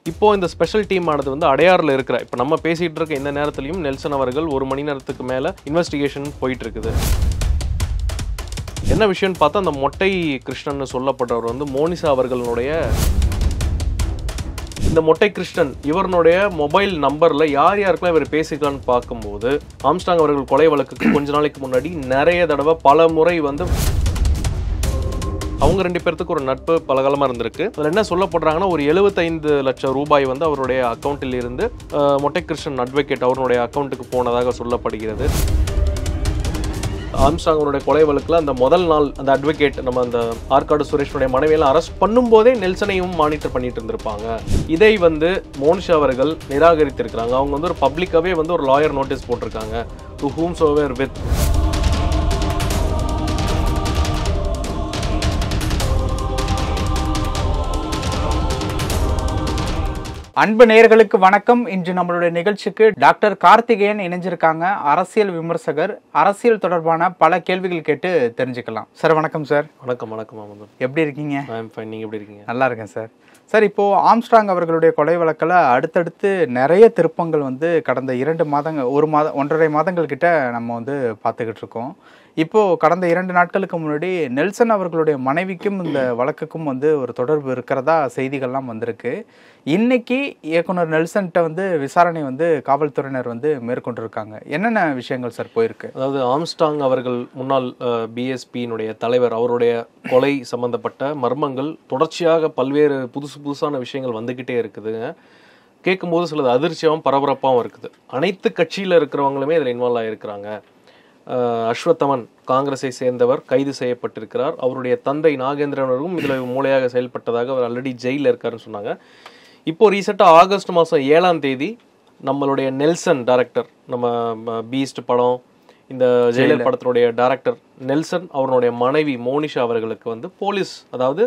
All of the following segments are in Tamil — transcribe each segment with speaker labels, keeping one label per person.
Speaker 1: இப்போ இந்த ஸ்பெஷல் டீம் ஆனது வந்து அடையாறுல இருக்கிற இப்போ நம்ம பேசிட்டு இருக்க இந்த நேரத்திலையும் நெல்சன் அவர்கள் 1 மணி நேரத்துக்கு மேல இன்வெஸ்டிகேஷன் போயிட்டு இருக்குது. என்ன விஷயம்னு பார்த்தா அந்த மொட்டை கிருஷ்ணன் சொல்லப்படுறவர் வந்து மோனிஷா அவர்களுடைய இந்த மொட்டை கிருஷ்ணன் இவருடைய மொபைல் நம்பர்ல யார் யாருக்கெல்லாம் இவர் பேசிக்கலான்னு பார்க்கும்போது ஆம்ஸ்ட்ராங் அவர்கள் கொலை வழக்குக்கு கொஞ்ச நாளைக்கு முன்னாடி நிறைய தடவை பல முறை வந்து அவங்க 2 பேருக்கு ஒரு நட்பு பலகாலமாக இருந்திருக்கு. அதில் என்ன சொல்லப்படுறாங்கன்னா ஒரு 75 லட்சம் ரூபாய் வந்து அவருடைய அக்கௌண்ட்டில் இருந்து மொட்டை கிருஷ்ணன் அட்வொகேட் அவருடைய அக்கௌண்ட்டுக்கு போனதாக சொல்லப்படுகிறது. ஆம்ஸ்ட்ராங் அவருடைய கொலை வழக்கில் அந்த முதல் நாள் அந்த அட்வொகேட் நம்ம அந்த ஆற்காடு சுரேஷனுடைய மனைவியெல்லாம் அரெஸ்ட் பண்ணும்போதே நெல்சனையும் மானிட்டர் பண்ணிட்டு இருந்திருப்பாங்க. இதை வந்து மோனிஷா அவர்கள் நிராகரித்திருக்கிறாங்க. அவங்க வந்து ஒரு பப்ளிக்காவே வந்து ஒரு லாயர் நோட்டீஸ் போட்டிருக்காங்க. டு whomsoever with
Speaker 2: அன்பு நேயர்களுக்கு வணக்கம். இன்று நம்மளுடைய நிகழ்ச்சிக்கு டாக்டர் கார்த்திகேயன் இணைஞ்சிருக்காங்க. அரசியல் விமர்சகர். அரசியல் தொடர்பான பல கேள்விகள் கேட்டு தெரிஞ்சுக்கலாம். சார் வணக்கம் சார்.
Speaker 1: வணக்கம். வணக்கம். எப்படி
Speaker 2: இருக்கீங்க?
Speaker 1: நீங்க எப்படி இருக்கீங்க?
Speaker 2: நல்லா இருக்கேன் சார். சார், இப்போ ஆம்ஸ்ட்ராங் அவர்களுடைய கொலை வழக்கில் அடுத்தடுத்து நிறைய திருப்பங்கள் வந்து கடந்த 2 மாதங்கள் 1.5 மாதங்கள் கிட்ட நம்ம வந்து பார்த்துக்கிட்டு இருக்கோம். இப்போ கடந்த 2 நாட்களுக்கு முன்னாடி நெல்சன் அவர்களுடைய மனைவிக்கும் இந்த வழக்குக்கும் வந்து ஒரு தொடர்பு இருக்கிறதா செய்திகள்லாம் வந்திருக்கு. இன்னைக்கு இயக்குனர் நெல்சன்கிட்ட வந்து விசாரணை வந்து காவல்துறையினர் வந்து மேற்கொண்டிருக்காங்க. என்னென்ன விஷயங்கள் சார் போயிருக்கு?
Speaker 1: அதாவது ஆம்ஸ்ட்ராங் அவர்கள் முன்னாள் பிஎஸ்பியினுடைய தலைவர் அவருடைய கொலை சம்பந்தப்பட்ட மர்மங்கள் தொடர்ச்சியாக பல்வேறு புதுசான விஷயங்கள் வந்துகிட்டே இருக்குதுங்க. கேட்கும்போது சிலது அதிர்ச்சியாகவும் பரபரப்பாகவும் இருக்குது. அனைத்து கட்சியில் இருக்கிறவங்களுமே இதில் இன்வால்வ் ஆகியிருக்கிறாங்க. அஸ்வத்தமன் காங்கிரஸை சேர்ந்தவர் கைது செய்யப்பட்டிருக்கிறார். அவருடைய தந்தை நாகேந்திரனரும் இதில் மூளையாக செயல்பட்டதாக அவர் ஆல்ரெடி ஜெயிலில் இருக்காருன்னு சொன்னாங்க. இப்போ ரீசெண்டாக ஆகஸ்ட் மாதம் 7ஆம் தேதி நம்மளுடைய நெல்சன் டைரக்டர், நம்ம பீஸ்ட் படம், இந்த ஜெயிலர் படத்தினுடைய டைரக்டர் நெல்சன் அவருடைய மனைவி மோனிஷா அவர்களுக்கு வந்து போலீஸ், அதாவது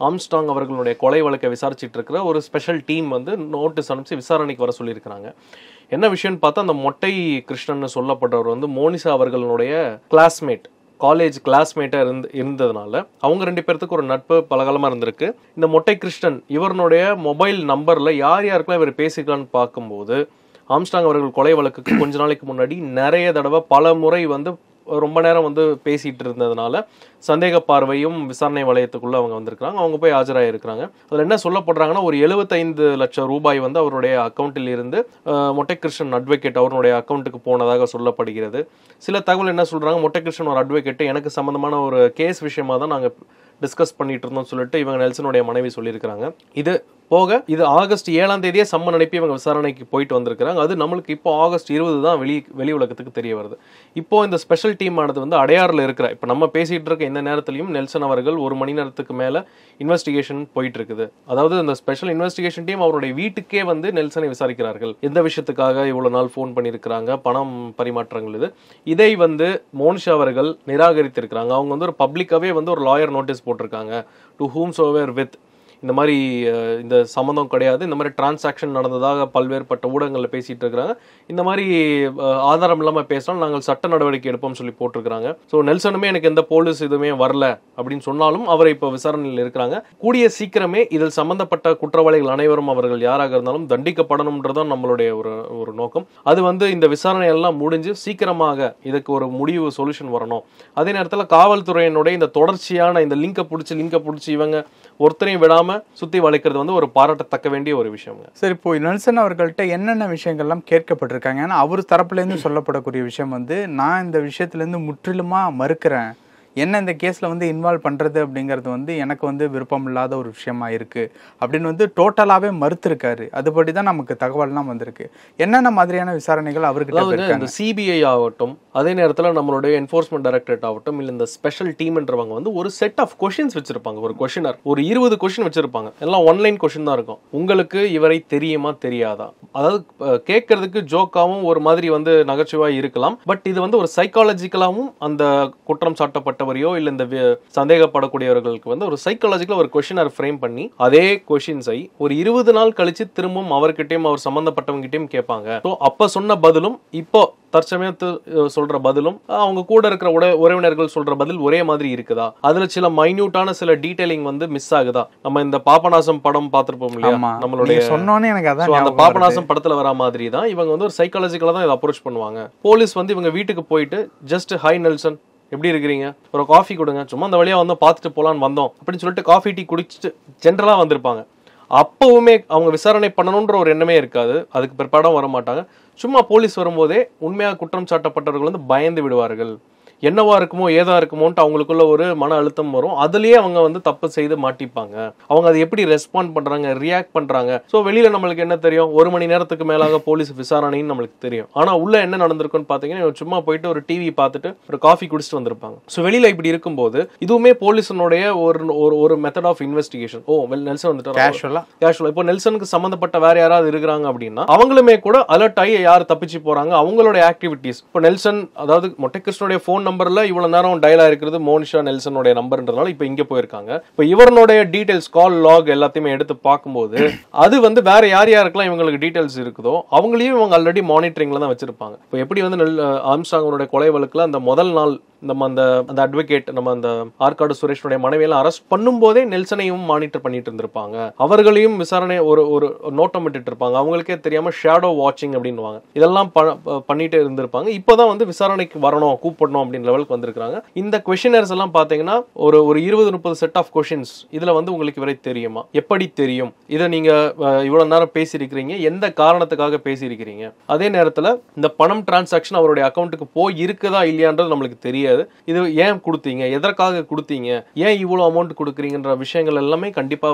Speaker 1: ஆம்ஸ்ட்ராங் அவர்களுடைய கொலை வழக்கை விசாரிச்சுட்டு இருக்கிற ஒரு ஸ்பெஷல் டீம் வந்து நோட்டீஸ் அனுப்பிச்சு விசாரணைக்கு வர சொல்லியிருக்கிறாங்க. என்ன விஷயம்னு பார்த்தா அந்த மொட்டை கிருஷ்ணன் சொல்லப்படுறவர் வந்து மோனிஷா அவர்களுடைய கிளாஸ்மேட், காலேஜ் கிளாஸ்மேட்டாக இருந்ததுனால அவங்க 2 பேருக்கு ஒரு நட்பு பலகாலமாக இருந்திருக்கு. இந்த மொட்டை கிருஷ்ணன் இவருடைய மொபைல் நம்பரில் யார் யாருக்கெல்லாம் இவர் பேசிக்கலான்னு பார்க்கும்போது ஆம்ஸ்ட்ராங் அவர்கள் கொலை வழக்குக்கு கொஞ்ச நாளைக்கு முன்னாடி நிறைய தடவை பல முறை வந்து ரொம்ப நேரம் வந்து பேசிட்டு இருந்ததுனால சந்தேக பார்வையும் விசாரணை வளையத்துக்குள்ள அவங்க வந்திருக்கிறாங்க. அவங்க போய் ஆஜராயிருக்கிறாங்க. அதில் என்ன சொல்லப்படுறாங்கன்னா ஒரு 75 லட்சம் ரூபாய் வந்து அவருடைய அக்கௌண்ட்டில் இருந்து மொட்டை கிருஷ்ணன் அட்வொகேட் அவருடைய அக்கௌண்ட்டுக்கு போனதாக சொல்லப்படுகிறது. சில தகவல் என்ன சொல்றாங்க, மொட்டை கிருஷ்ணன் ஒரு அட்வொகேட் எனக்கு சம்பந்தமான ஒரு கேஸ் விஷயமா தான் நாங்கள் டிஸ்கஸ் பண்ணிட்டு இருந்தோம் சொல்லிட்டு இவங்க நெல்சனுடைய மனைவி சொல்லியிருக்கிறாங்க. இது போக இது ஆகஸ்ட் 7ஆம் தேதியே சம்மன் அனுப்பி இவங்க விசாரணைக்கு போயிட்டு வந்திருக்கிறாங்க. அது நம்மளுக்கு இப்போ ஆகஸ்ட் 20 தான் வெளி உலகத்துக்கு தெரிய வருது. இப்போ இந்த ஸ்பெஷல் டீம் ஆனது வந்து அடையாறுல இருக்கிற இப்போ நம்ம பேசிட்டு இருக்க இந்த நேரத்திலையும் நெல்சன் அவர்கள் 1 மணி நேரத்துக்கு மேல இன்வெஸ்டிகேஷன் போயிட்டு இருக்குது. அதாவது இந்த ஸ்பெஷல் இன்வெஸ்டிகேஷன் டீம் அவருடைய வீட்டுக்கே வந்து நெல்சனை விசாரிக்கிறார்கள். எந்த விஷயத்துக்காக இவ்வளவு நாள் போன் பண்ணியிருக்கிறாங்க, பணம் பரிமாற்றங்கள் இதை வந்து மோனிஷா அவர்கள் நிராகரித்திருக்கிறாங்க. அவங்க வந்து ஒரு பப்ளிக்காவே வந்து ஒரு லாயர் நோட்டீஸ் போட்டிருக்காங்க. டு whomsoever with இந்த மாதிரி இந்த சம்மந்தம் கிடையாது, இந்த மாதிரி டிரான்சாக்ஷன் நடந்ததாக பல்வேறுபட்ட ஊடகங்களில் பேசிட்டு இருக்கிறாங்க. இந்த மாதிரி ஆதாரம் இல்லாமல் பேசினால் நாங்கள் சட்ட நடவடிக்கை எடுப்போம்னு சொல்லி போட்டிருக்கிறாங்க. ஸோ நெல்சனுமே எனக்கு எந்த போலீஸ் இதுவுமே வரல அப்படின்னு சொன்னாலும் அவரை இப்போ விசாரணையில் இருக்கிறாங்க. கூடிய சீக்கிரமே இதில் சம்பந்தப்பட்ட குற்றவாளிகள் அனைவரும் அவர்கள் யாராக இருந்தாலும் தண்டிக்கப்படணும்ன்றதான் நம்மளுடைய ஒரு நோக்கம். அது வந்து இந்த விசாரணை எல்லாம் முடிஞ்சு சீக்கிரமாக இதுக்கு ஒரு முடிவு சொல்யூஷன் வரணும். அதே நேரத்தில் காவல்துறையினுடைய இந்த தொடர்ச்சியான இந்த லிங்கை பிடிச்சி இவங்க ஒருத்தரையும் விடாம சுத்தி வளைக்கிறது வந்து ஒரு பாராட்டத்தக்க வேண்டிய ஒரு விஷயம்.
Speaker 2: சரி, இப்போ நெல்சன் அவர்கள்ட்ட என்னென்ன விஷயங்கள்லாம் கேட்கப்பட்டிருக்காங்க? ஏன்னா அவர் தரப்புல இருந்து சொல்லப்படக்கூடிய விஷயம் வந்து நான் இந்த விஷயத்துல இருந்து முற்றிலுமா மறுக்கிறேன், என்ன இந்த கேஸில் வந்து இன்வால்வ் பண்ணுறது அப்படிங்கிறது வந்து எனக்கு வந்து விருப்பம் இல்லாத ஒரு விஷயமா இருக்குது அப்படின்னு வந்து டோட்டலாகவே மறுத்திருக்காரு. அதுபடி தான் நமக்கு தகவல்லாம் வந்திருக்கு. என்னென்ன மாதிரியான விசாரணைகள் அவர்கிட்ட
Speaker 1: இந்த சிபிஐ ஆகட்டும், அதே நேரத்தில் நம்மளுடைய என்ஃபோர்ஸ்மெண்ட் டைரக்டரேட் ஆகட்டும், இல்லை இந்த ஸ்பெஷல் டீம்ன்றவங்க வந்து ஒரு செட் ஆஃப் கொஷின்ஸ் வச்சிருப்பாங்க. ஒரு கொஷினர் ஒரு 20 கொஷின் வச்சிருப்பாங்க. எல்லாம் ஒன்லைன் கொஷின் தான் இருக்கும். உங்களுக்கு இவரை தெரியுமா தெரியாதா, அதாவது கேட்கறதுக்கு ஜோக்காவும் ஒரு மாதிரி வந்து நகைச்சுவாக இருக்கலாம். பட் இது வந்து ஒரு சைக்காலஜிக்கலாகவும் அந்த குற்றம் சாட்டப்பட்ட சம்பந்தப்பட்டவரையோ இல்ல இந்த சந்தேகப்படக்கூடியவர்களுக்கு வந்து ஒரு சைக்காலஜிக்கலா ஒரு கொஸ்டினர் ஃப்ரேம் பண்ணி அதே கொஸ்டின்ஸை ஒரு 20 நாள் கழிச்சு திரும்பவும் அவர்கிட்டயும் அவர் சம்பந்தப்பட்டவங்கிட்டையும் கேட்பாங்க. ஸோ அப்ப சொன்ன பதிலும் இப்போ தற்சமயத்து சொல்ற பதிலும் அவங்க கூட இருக்கிற உறவினர்கள் சொல்ற பதில் ஒரே மாதிரி இருக்குதா, அதுல சில மைன்யூட்டான சில டீடைலிங் வந்து மிஸ் ஆகுதா? நம்ம இந்த பாபநாசம் படம் பார்த்திருப்போம் இல்லையா, நம்மளுடைய
Speaker 2: சொன்னோனே எனக்கு அதான்
Speaker 1: அந்த பாபநாசம் படத்துல வர மாதிரி தான் இவங்க வந்து ஒரு சைக்காலஜிக்கலா தான் இதை அப்ரோச் பண்ணுவாங்க. போலீஸ் வந்து இவங்க வீட்டுக்கு போயிட்டு ஜஸ்ட் ஹை நெல்சன் எப்படி இருக்கிறீங்க, ஒரு காஃபி கொடுங்க, சும்மா அந்த வழியா வந்து பார்த்துட்டு போலான்னு வந்தோம் அப்படின்னு சொல்லிட்டு காஃபி டீ குடிச்சிட்டு ஜென்ரலா வந்திருப்பாங்க. அப்பவுமே அவங்க விசாரணை பண்ணணும்ன்ற ஒரு எண்ணமே இருக்காது, அதுக்கு பிற்பாடம் வர மாட்டாங்க. சும்மா போலீஸ் வரும்போதே உண்மையாக குற்றம் சாட்டப்பட்டவர்கள் வந்து பயந்து விடுவார்கள். என்னவா இருக்குமோ ஏதா இருக்குமோன்ட்டு அவங்களுக்குள்ள ஒரு மன அழுத்தம் வரும். அதுலயே அவங்க வந்து தப்பு செய்து மாட்டிப்பாங்க. அவங்க அதை எப்படி ரெஸ்பாண்ட் பண்றாங்க, ரியாக்ட் பண்றாங்க. ஸோ வெளியில நம்மளுக்கு என்ன தெரியும், 1 மணி நேரத்துக்கு மேலாக போலீஸ் விசாரணைன்னு நம்மளுக்கு தெரியும். ஆனா உள்ள என்ன நடந்திருக்குன்னு பாத்தீங்கன்னா சும்மா போயிட்டு ஒரு டிவி பார்த்துட்டு ஒரு காஃபி குடிச்சிட்டு வந்திருப்பாங்க. ஸோ வெளியில இப்படி இருக்கும்போது இதுவுமே போலீஸனுடைய ஒரு மெத்தட் ஆஃப் இன்வெஸ்டிகேஷன். நெல்சன் வந்துட்டு கேஷுவலா இப்போ நெல்சனுக்கு சம்பந்தப்பட்ட வேற யாராவது இருக்கிறாங்க அப்படின்னா அவங்களுமே கூட அலர்ட் ஆகி யார் தப்பிச்சு போறாங்க அவங்களுடைய ஆக்டிவிட்டிஸ். இப்போ நெல்சன் அதாவது மொட்டைகிருஷ்ணனுடைய போன் நம்பர்ல இவ்வளவு நேரம் டயலா இருக்கிறது மோனிஷா நெல்சனுடைய நம்பர்ன்றதுனால இப்ப இங்க போயிருக்காங்க. இப்ப இவருடைய டீடைல்ஸ் கால் லாக் எல்லாத்தையுமே எடுத்து பார்க்கும்போது அது வந்து வேற யாருக்கெல்லாம் இவங்களுக்கு டீடைல்ஸ் இருக்குதோ அவங்களையும் இவங்க ஆல்ரெடி மானிட்டரிங்ல தான் வச்சிருப்பாங்க. இப்போ எப்படி வந்து ஆம்ஸ்ட்ராங்கோட கொலை வழக்குல அந்த முதல் நாள் நம்ம அந்த அட்வொகேட் நம்ம அந்த ஆற்காடு சுரேஷனுடைய மனைவியெல்லாம் அரெஸ்ட் பண்ணும் போதே நெல்சனையும் மானிட்டர் பண்ணிட்டு இருந்திருப்பாங்க. அவர்களையும் விசாரணை ஒரு நோட்டம் விட்டுட்டு இருப்பாங்க. அவங்களுக்கே தெரியாம ஷேடோ வாட்சிங் அப்படின்னுவாங்க. இதெல்லாம் பண்ணிட்டு இருந்திருப்பாங்க. இப்பதான் வந்து விசாரணைக்கு வரணும் கூப்பிடணும் அப்படின்னு லெவலுக்கு வந்திருக்காங்க. இந்த கொஸ்டினர்ஸ் எல்லாம் பாத்தீங்கன்னா ஒரு 20-30 செட் ஆஃப் கொஸ்டின்ஸ். இதுல வந்து உங்களுக்கு இவரை தெரியுமா, எப்படி தெரியும், இதை நீங்க இவ்வளவு நேரம் பேசியிருக்கிறீங்க, எந்த காரணத்துக்காக பேசியிருக்கிறீங்க, அதே நேரத்துல இந்த பணம் டிரான்சாக்ஷன் அவருடைய அக்கௌண்ட்டுக்கு போய் இருக்குதா இல்லையான்றது நம்மளுக்கு தெரியாது. இது ஏன் கொடுத்தீங்க, எதற்காக கொடுத்தீங்க, ஏன் இவ்வளவு அமௌண்ட் கொடுக்குறீங்கன்ற விஷயங்கள் எல்லாமே கண்டிப்பா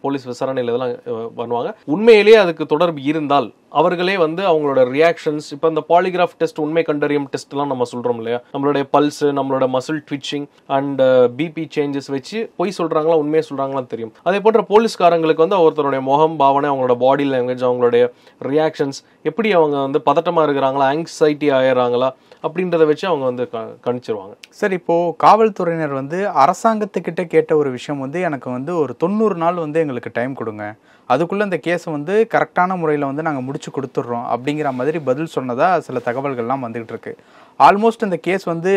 Speaker 1: போலீஸ் விசாரணையில் இதெல்லாம் பண்ணுவாங்க. உண்மையிலேயே அதுக்கு தொடர்பு இருந்தால் அவர்களே வந்து அவங்களோட ரியாக்ஷன்ஸ், இப்போ இந்த பாலிகிராஃப் டெஸ்ட் உண்மை கண்டறியும் டெஸ்ட் எல்லாம் நம்ம சொல்றோம் இல்லையா, நம்மளுடைய பல்ஸ், நம்மளோட muscle twitching and BP changes வச்சு பொய் சொல்றாங்களா உண்மையை சொல்றாங்களான்னு தெரியும். அதே போன்ற போலீஸ்காரங்களுக்கு வந்து ஒருத்தருடைய முகம் பாவனை, அவங்களோட பாடி லாங்குவேஜ், அவங்களுடைய ரியாக்ஷன்ஸ், எப்படி அவங்க வந்து பதட்டமா இருக்கிறாங்களா, ஆங்ஸைட்டி ஆயிடுறாங்களா அப்படின்றத வச்சு அவங்க வந்து கணிச்சிருவாங்க.
Speaker 2: சார், இப்போ காவல்துறையினர் வந்து அரசாங்கத்துக்கிட்ட கேட்ட ஒரு விஷயம் வந்து எனக்கு வந்து ஒரு 90 நாள் வந்து எங்களுக்கு டைம் கொடுங்க, அதுக்குள்ளே இந்த கேஸை வந்து கரெக்டான முறையில் வந்து நாங்கள் முடிச்சு கொடுத்துட்றோம் அப்படிங்கிற மாதிரி பதில் சொன்னதா சில தகவல்கள்லாம் வந்துகிட்டு இருக்கு. ஆல்மோஸ்ட் இந்த கேஸ் வந்து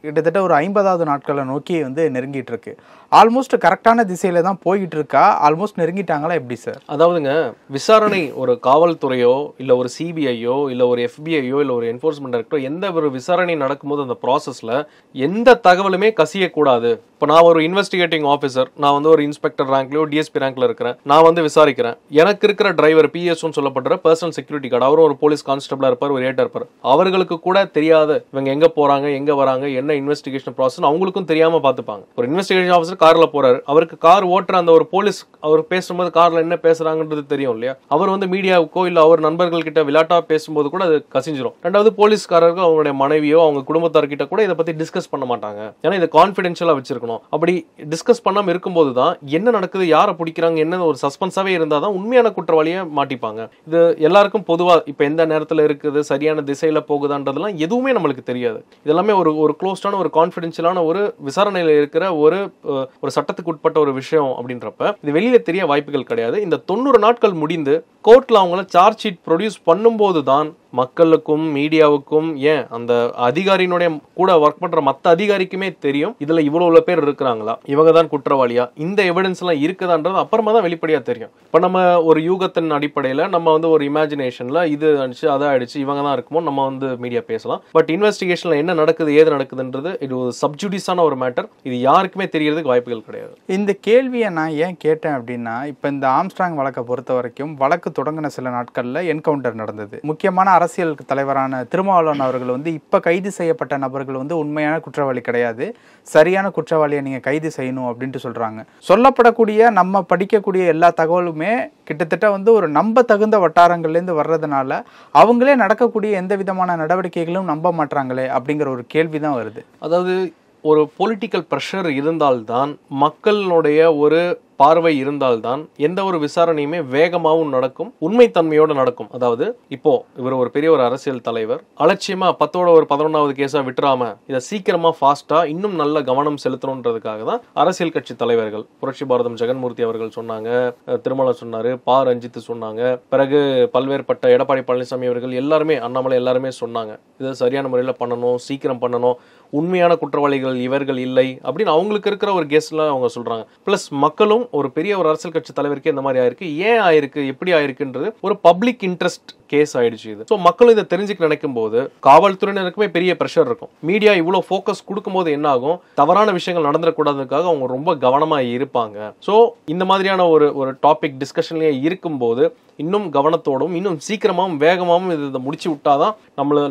Speaker 2: கிட்டத்தட்ட ஒரு 50வது நாட்களை நோக்கி வந்து நெருங்கிட்டு இருக்கு. ஆல்மோஸ்ட் கரெக்டான திசையில தான் போயிட்டு இருக்கா, ஆல்மோஸ்ட் நெருங்கிட்டாங்களா எப்படி சார்?
Speaker 1: அதாவதுங்க, விசாரணை ஒரு காவல்துறையோ இல்ல ஒரு சிபிஐயோ இல்ல ஒரு எஃபிஐயோ இல்ல ஒரு என்ஃபோர்ஸ்மெண்ட் டைரக்டரோ எந்த ஒரு விசாரணை நடக்கும்போது அந்த ப்ராசஸ்ல எந்த தகவலுமே கசியக்கூடாது. இப்போ நான் ஒரு இன்வெஸ்டிகேட்டிங் ஆஃபீஸர், நான் வந்து ஒரு இன்ஸ்பெக்டர் ரேங்க்லயோ டிஎஸ்பி ரேங்க்ல இருக்கிறேன், நான் வந்து விசாரிக்கிறேன். எனக்கு இருக்கிற டிரைவர் பிஎஸ்ன்னு சொல்லப்படுற பர்சனல் செக்யூரிட்டி கார்டு, அவரும் ஒரு போலீஸ் கான்ஸ்டபிளா இருப்பார், ஒரு ஏட்டா இருப்பார், அவர்களுக்கு கூட தெரியாத இவங்க எங்க போறாங்க எங்க வராங்க என்ன இன்வெஸ்டிகேஷன் ப்ராசஸ் அவங்களுக்கும் தெரியாம பார்த்துப்பாங்க. ஒரு இன்வெஸ்டிகேஷன் ஆஃபீஸர் கார்ல போறாரு, அவருக்கு கார் ஓட்டுற அந்த ஒரு போலீஸ் அவர் பேசும்போது கார்ல என்ன பேசுறாங்கன்றது தெரியும் இல்லையா, அவர் வந்து மீடியாவுக்கோ இல்ல அவர் நண்பர்கள் கிட்ட விளையாட்டா பேசும்போது கூட அது கசிஞ்சிரும். ரெண்டாவது போலீஸ்காரருக்கு அவங்களுடைய மனைவியோ அவங்க குடும்பத்தார்கிட்ட கூட இதை பத்தி டிஸ்கஸ் பண்ண மாட்டாங்க, ஏன்னா இதை கான்பிடென்ஷியலா வச்சிருக்கணும். அப்படி டிஸ்கஸ் பண்ணாம இருக்கும்போது தான் என்ன நடக்குது, யாரை பிடிக்கிறாங்க, என்ன ஒரு சஸ்பென்ஸாவே இருந்தாதான் உண்மையான குற்றவாளியை மாட்டிப்பாங்க. இது எல்லாருக்கும் பொதுவா இப்ப எந்த நேரத்துல இருக்குது, சரியான திசையில போகுதான்றதெல்லாம் எதுவுமே நம்மளுக்கு தெரியாது. இதெல்லாமே ஒரு க்ளோஸ்டான ஒரு கான்பிடென்ஷியலான ஒரு விசாரணையில இருக்கிற ஒரு சட்டத்துக்கு உட்பட்ட ஒரு விஷயம் அப்படின்றப்ப இது வெளியில தெரிய வாய்ப்புகள் கிடையாது. இந்த 90 நாட்கள் முடிந்து கோர்ட்ல அவங்கள சார்ஜ் ஷீட் ப்ரொடியூஸ் பண்ணும்போது தான் மக்களுக்கும் மீடியாவுக்கும் ஏன் அந்த அதிகாரியினுடைய கூட ஒர்க் பண்ற மற்ற அதிகாரிக்குமே தெரியும் இதுல இவ்வளவு பேர் இருக்கிறாங்களா, இவங்க தான் குற்றவாளியா, இந்த எவிடன்ஸ் எல்லாம் இருக்குதான்றது அப்புறமா தான் வெளிப்படையா தெரியும். இப்ப நம்ம ஒரு யூகத்தின் அடிப்படையில நம்ம வந்து ஒரு இமேஜினேஷன்ல இது அடிச்சு அதை அடிச்சு இவங்க தான் இருக்குமோ நம்ம வந்து மீடியா பேசலாம். பட் இன்வெஸ்டிகேஷன்ல என்ன நடக்குது ஏது நடக்குதுன்றது இது ஒரு சப்ஜுடிஸான ஒரு மேட்டர், இது யாருக்குமே தெரியறதுக்கு வாய்ப்புகள் கிடையாது.
Speaker 2: இந்த கேள்வியை நான் ஏன் கேட்டேன் அப்படின்னா, இப்ப இந்த ஆம்ஸ்ட்ராங் வழக்கை பொறுத்த வரைக்கும் வழக்கு தொடங்கின சில நாட்கள்ல என்கவுண்டர் நடந்தது. முக்கியமான அரசியல் தலைவரான திருமாவளவன் அவர்கள் வந்து இப்ப கைது செய்யப்பட்ட நபர்கள் வந்து உண்மையான குற்றவாளி கிடையாது, சரியான குற்றவாளியை நீங்க கைது செய்யணும் அப்படின்ட்டு சொல்றாங்க. சொல்லப்படக்கூடிய நம்ம படிக்கக்கூடிய எல்லா தகவலுமே கிட்டத்தட்ட வந்து ஒரு நம்ப தகுந்த வட்டாரங்கள்ல இருந்து வர்றதுனால அவங்களே நடக்கக்கூடிய எந்த விதமான நடவடிக்கைகளும் நம்ப மாட்டாங்களே அப்படிங்கிற ஒரு கேள்விதான் வருது.
Speaker 1: அதாவது ஒரு பொலிட்டிக்கல் ப்ரெஷர் இருந்தால்தான் மக்களுடைய ஒரு பார்வை இருந்தால்தான் எந்த ஒரு விசாரணையுமே வேகமாகவும் நடக்கும், உண்மைத்தன்மையோட நடக்கும். அதாவது இப்போ இவர் ஒரு பெரிய ஒரு அரசியல் தலைவர், அலட்சியமா 10ஓட ஒரு 11வது கேஸா விட்டுறாம இதை சீக்கிரமா ஃபாஸ்டா இன்னும் நல்ல கவனம் செலுத்தணுன்றதுக்காக தான் அரசியல் கட்சி தலைவர்கள், புரட்சி பாரதம் ஜெகன்மூர்த்தி அவர்கள் சொன்னாங்க, திருமலை சொன்னாரு, பா ரஞ்சித் சொன்னாங்க, பிறகு பல்வேறுபட்ட எடப்பாடி பழனிசாமி அவர்கள் எல்லாருமே, அண்ணாமலை எல்லாருமே சொன்னாங்க இதை சரியான முறையில் பண்ணணும், சீக்கிரம் பண்ணணும், உண்மையான குற்றவாளிகள் இவர்கள் இல்லை அப்படின்னு அவங்களுக்கு இருக்கிற ஒரு கேஸ்ல அவங்க சொல்றாங்க. பிளஸ் மக்களும் ஒரு பெரிய ஒரு அரசியல் கட்சி தலைவருக்கே இந்த மாதிரி ஆயிருக்கு, ஏன் ஆயிருக்கு, எப்படி ஆயிருக்குன்றது ஒரு பப்ளிக் இன்ட்ரெஸ்ட் கேஸ் ஆயிடுச்சு இது. ஸோ மக்களும் இதை தெரிஞ்சுக்க நினைக்கும் போது காவல்துறையினருக்குமே பெரிய ப்ரெஷர் இருக்கும். மீடியா இவ்வளவு ஃபோக்கஸ் கொடுக்கும் போது என்ன ஆகும், தவறான விஷயங்கள் நடந்துடக்கூடாதுக்காக அவங்க ரொம்ப கவனமா இருப்பாங்க. ஸோ இந்த மாதிரியான ஒரு டாபிக் டிஸ்கஷன்லயே இருக்கும்போது இன்னும் கவனத்தோடும் இன்னும் சீக்கிரமாகவும் வேகமாகவும் இதை முடிச்சு விட்டாதான்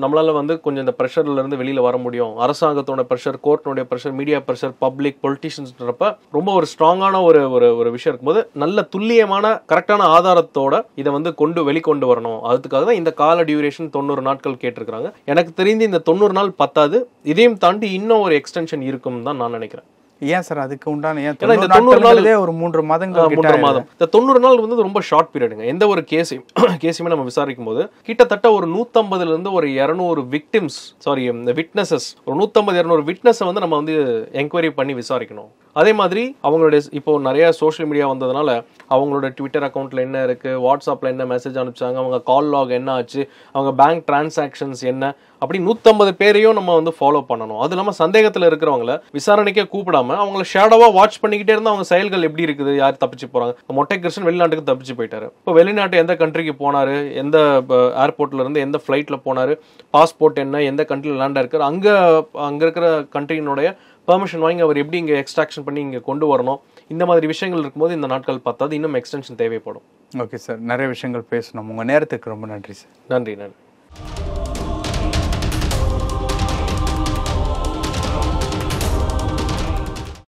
Speaker 1: நம்மளால வந்து கொஞ்சம் இந்த ப்ரெஷர்ல இருந்து வெளியில வர முடியும். அரசாங்கத்தோட ப்ரெஷர், கோர்ட்டினுடைய ப்ரெஷர், மீடியா ப்ரெஷர், பப்ளிக் பொலிட்டிஷியன்ஸ்ன்றப்ப ரொம்ப ஒரு ஸ்ட்ராங்கான ஒரு விஷயம் இருக்கும்போது நல்ல துல்லியமான கரெக்டான ஆதாரத்தோட இதை வந்து வெளிக்கொண்டு வரணும். அதுக்காக தான் இந்த கால டியூரேஷன் 90 நாட்கள் கேட்டிருக்காங்க. எனக்கு தெரிந்து இந்த 90 நாள் பத்தாது, இதையும் தாண்டி இன்னும் ஒரு எக்ஸ்டென்ஷன் இருக்கும் தான் நான் நினைக்கிறேன்.
Speaker 2: ஏன் சார் அதுக்கு உண்டான
Speaker 1: இந்த 90 நாள்
Speaker 2: ஒரு 3 மாதங்கள்,
Speaker 1: 3 மாதம், இந்த 90 நாள் வந்து ரொம்ப ஷார்ட் பீரியடுங்க. எந்த ஒரு கேஸுமே நம்ம விசாரிக்கும் போது கிட்டத்தட்ட ஒரு 150ல இருந்து ஒரு 200 விக்டிம்ஸ், விட்னஸஸ், ஒரு 150-200 விட்னஸை வந்து நம்ம வந்து என்கொயரி பண்ணி விசாரிக்கணும். அதே மாதிரி அவங்களுடைய இப்போ நிறைய சோஷியல் மீடியா வந்ததுனால அவங்களோட ட்விட்டர் அக்கௌண்ட்ல என்ன இருக்கு, வாட்ஸ்அப்ல என்ன மெசேஜ் அனுப்பிச்சாங்க, அவங்க கால் லாக் என்ன ஆச்சு, அவங்க பேங்க் டிரான்சாக்ஷன்ஸ் என்ன, அப்படி 150 பேரையும் நம்ம வந்து ஃபாலோ பண்ணணும். அது இல்லாமல் சந்தேகத்தில் இருக்கிறவங்கள விசாரணைக்கே கூப்பிடாம அவங்கள ஷேடோவா வாட்ச் பண்ணிக்கிட்டே இருந்தால் அவங்க செயல்கள் எப்படி இருக்குது, யார் தப்பிச்சு போறாங்க. மொட்டை கிருஷ்ணன் வெளிநாட்டுக்கு தப்பிச்சு போயிட்டாரு. இப்போ வெளிநாட்டு எந்த கண்ட்ரிக்கு போனாரு, எந்த ஏர்போர்ட்ல இருந்து எந்த ஃபிளைட்ல போனாரு, பாஸ்போர்ட் என்ன, எந்த கண்ட்ரியில் லேண்ட் ஆயிருக்காரு, அங்க இருக்கிற கண்ட்ரியினுடைய பெர்மிஷன் வாங்கி அவர் எப்படி இங்கே எக்ஸ்ட்ராக்ஷன் பண்ணி இங்கே கொண்டு வரணும். இந்த மாதிரி விஷயங்கள் இருக்கும்போது இந்த நாட்கள் பத்தாது, இன்னும் எக்ஸ்டென்ஷன் தேவைப்படும்.
Speaker 2: ஓகே சார், நிறைய விஷயங்கள் பேசணும். உங்கள் நேரத்துக்கு ரொம்ப நன்றி சார்.
Speaker 1: நன்றி.